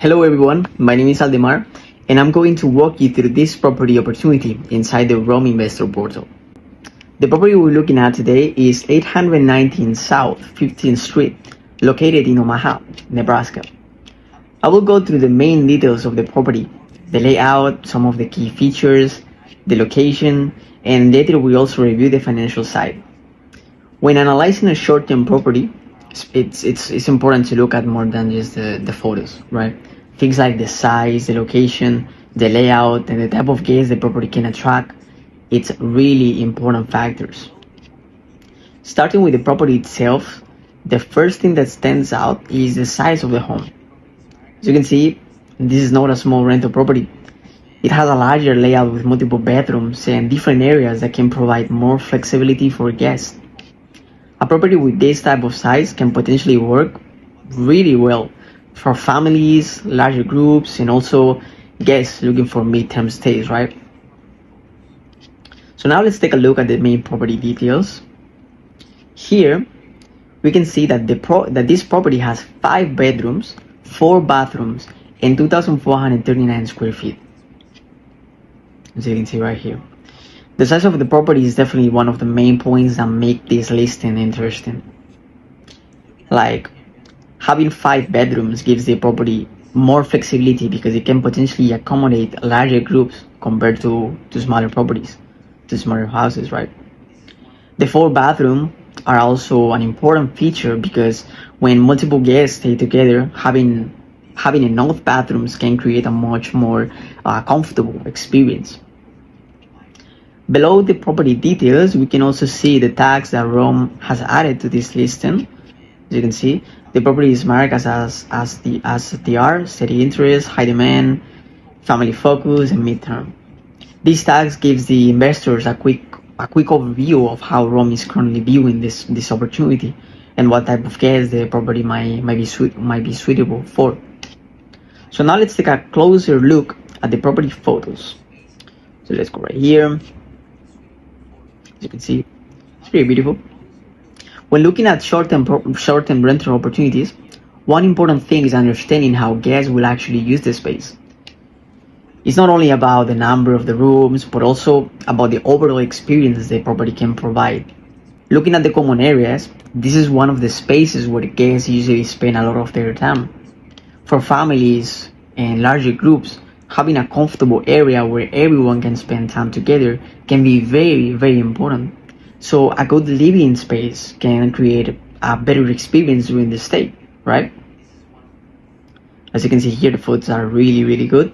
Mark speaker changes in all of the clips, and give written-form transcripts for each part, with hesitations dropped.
Speaker 1: Hello everyone, my name is Aldemar and I'm going to walk you through this property opportunity inside the Rome Investor Portal. The property we're looking at today is 819 South 15th Street, located in Omaha, Nebraska. I will go through the main details of the property, the layout, some of the key features, the location, and later we also review the financial side. When analyzing a short-term property, it's important to look at more than just the photos, right? Things like the size, the location, the layout, and the type of guests the property can attract. It's really important factors. Starting with the property itself, the first thing that stands out is the size of the home. As you can see, this is not a small rental property. It has a larger layout with multiple bedrooms and different areas that can provide more flexibility for guests. A property with this type of size can potentially work really well for families, larger groups, and also guests looking for mid-term stays, right? So now let's take a look at the main property details. Here, we can see that this property has 5 bedrooms, 4 bathrooms, and 2,439 square feet. As you can see right here. The size of the property is definitely one of the main points that make this listing interesting. Like, having 5 bedrooms gives the property more flexibility because it can potentially accommodate larger groups compared to smaller properties, to smaller houses, right? The 4 bathrooms are also an important feature because when multiple guests stay together, having enough bathrooms can create a much more comfortable experience. Below the property details, we can also see the tags that Rome has added to this listing. As you can see, the property is marked as STR, steady interest, high demand, family focus, and midterm. These tags gives the investors a quick overview of how Rome is currently viewing this opportunity and what type of guests the property might be suitable for. So now let's take a closer look at the property photos. So let's go right here. As you can see, it's pretty beautiful. When looking at short-term rental opportunities, one important thing is understanding how guests will actually use the space. It's not only about the number of the rooms, but also about the overall experience the property can provide. Looking at the common areas, this is one of the spaces where guests usually spend a lot of their time. For families and larger groups, having a comfortable area where everyone can spend time together can be very, very important. So a good living space can create a better experience during the stay, right? As you can see here, the foods are really, really good.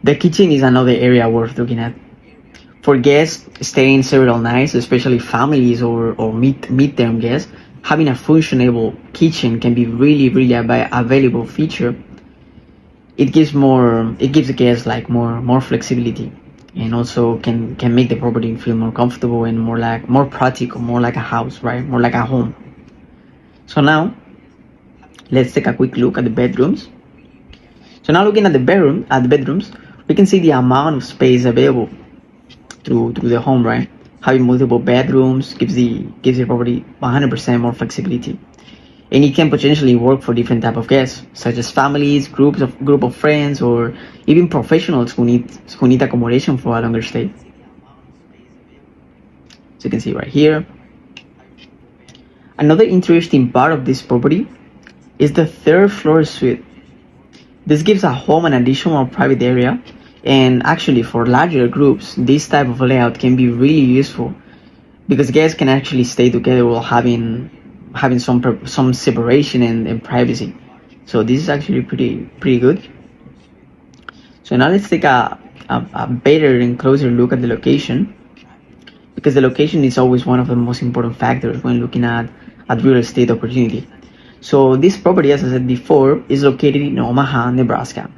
Speaker 1: The kitchen is another area worth looking at. For guests staying several nights, especially families or mid-term guests, having a functional kitchen can be really, really a valuable feature. It gives the guests like more flexibility, and also can make the property feel more comfortable and more practical, more like a house, right? More like a home. So now let's take a quick look at the bedrooms. So now looking at the bedrooms, we can see the amount of space available through the home, right? Having multiple bedrooms gives the property 100% more flexibility. And it can potentially work for different type of guests, such as families, group of friends, or even professionals who need accommodation for a longer stay. So you can see right here. Another interesting part of this property is the 3rd floor suite. This gives a home an additional private area, and actually for larger groups, this type of layout can be really useful because guests can actually stay together while having some separation and privacy. So this is actually pretty good. So now let's take a better and closer look at the location, because the location is always one of the most important factors when looking at real estate opportunity. So this property, as I said before, is located in Omaha, Nebraska,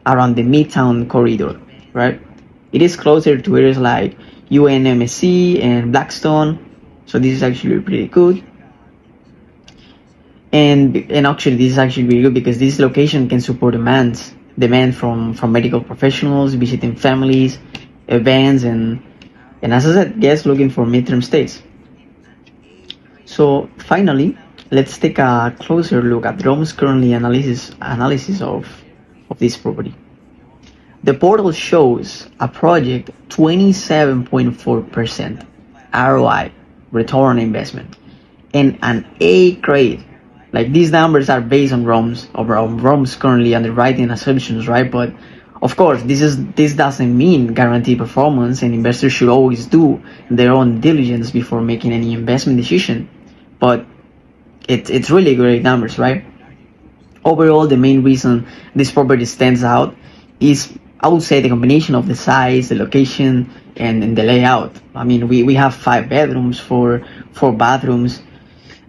Speaker 1: around the Midtown corridor, right? It is closer to areas like UNMSC and Blackstone, so this is actually pretty good. And actually this is actually really good because this location can support demand from medical professionals visiting families, events, and as I said, guests looking for midterm stays. So finally, let's take a closer look at Rome's currently analysis of this property. The portal shows a project 27.4% ROI, return on investment, and an A grade. Like, these numbers are based on Rome's currently underwriting assumptions, right? But of course, this doesn't mean guaranteed performance, and investors should always do their own diligence before making any investment decision. But it's really great numbers, right? Overall, the main reason this property stands out is, I would say, the combination of the size, the location, and the layout. I mean, we have 5 bedrooms, four bathrooms.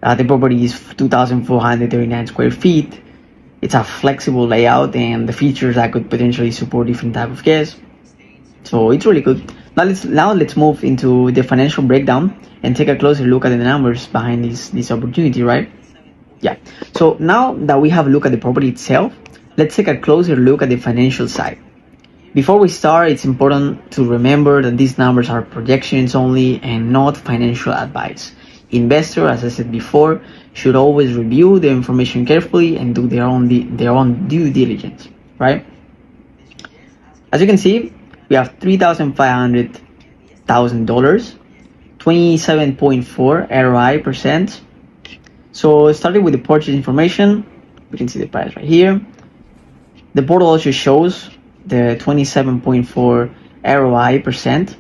Speaker 1: The property is 2,439 square feet. It's a flexible layout, and the features that could potentially support different type of guests. So it's really good. Now let's move into the financial breakdown and take a closer look at the numbers behind this opportunity, right? Yeah. So now that we have a look at the property itself, let's take a closer look at the financial side. Before we start, it's important to remember that these numbers are projections only and not financial advice. Investors, as I said before, should always review the information carefully and do their own due diligence, right? As you can see, we have $3,500,000, 27.4 ROI percent. So starting with the purchase information, we can see the price right here. The portal also shows the 27.4 ROI percent.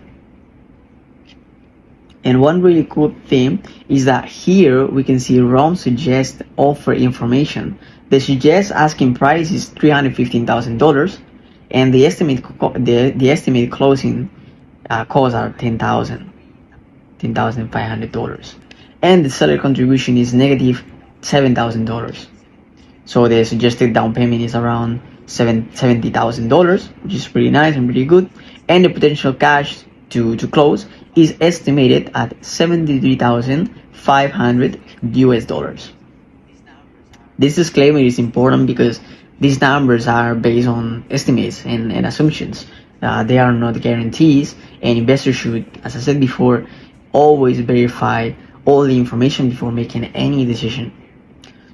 Speaker 1: And one really cool thing is that here we can see Rome suggest offer information. The suggest asking price is $315,000, and the estimated closing costs are $10,500, and the seller contribution is negative $7,000. So the suggested down payment is around $70,000, which is pretty nice and pretty good, and the potential cash to close is estimated at $73,500 US. This disclaimer is important because these numbers are based on estimates and assumptions. They are not guarantees, and investors should, as I said before, always verify all the information before making any decision.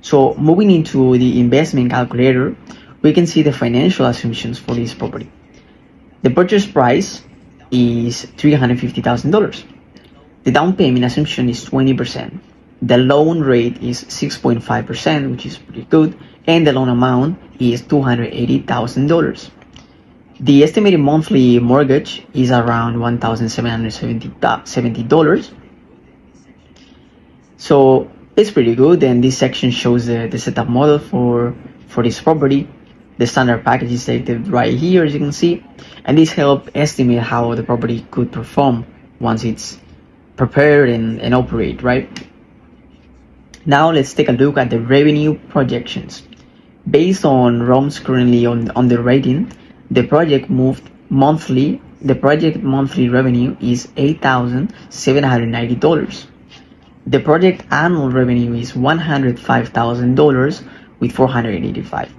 Speaker 1: So moving into the investment calculator, we can see the financial assumptions for this property. The purchase price is $350,000. The down payment assumption is 20%. The loan rate is 6.5%, which is pretty good, and the loan amount is $280,000. The estimated monthly mortgage is around $1,770. So it's pretty good, and this section shows the setup model for this property. The standard package is stated right here, as you can see, and this helps estimate how the property could perform once it's prepared and operate, right? Now let's take a look at the revenue projections. Based on Rome's currently on the rating, the project monthly revenue is $8,790. The project annual revenue is $105,000 with $485.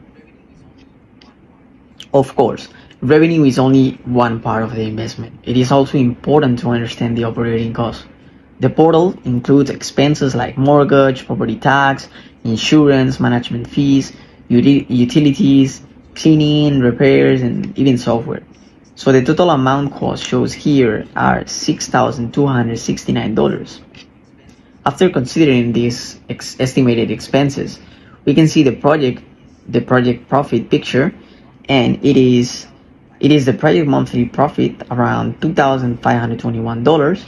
Speaker 1: Of course, revenue is only one part of the investment. It is also important to understand the operating costs. The portal includes expenses like mortgage, property tax, insurance, management fees, utilities, cleaning, repairs, and even software. So the total amount cost shows here are $6,269. After considering these estimated expenses, we can see the project profit picture, and it is the project monthly profit around $2,521.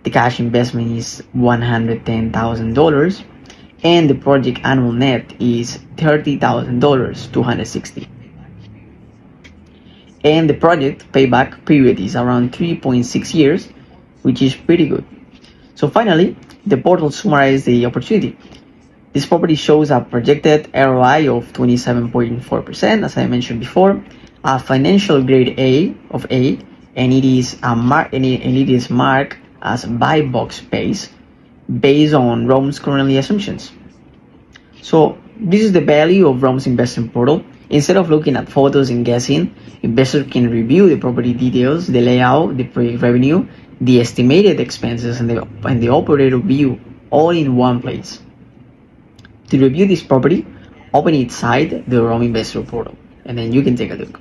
Speaker 1: The cash investment is $110,000, and the project annual net is $30,260. And the project payback period is around 3.6 years, which is pretty good. So finally, the portal summarizes the opportunity. This property shows a projected ROI of 27.4%, as I mentioned before, a financial grade A, and it is marked as buy box based on Rome's currently assumptions. So this is the value of Rome's investment portal. Instead of looking at photos and guessing, investors can review the property details, the layout, the project revenue, the estimated expenses, and the operator view all in one place. To review this property, open inside the Rome Investor portal, and then you can take a look.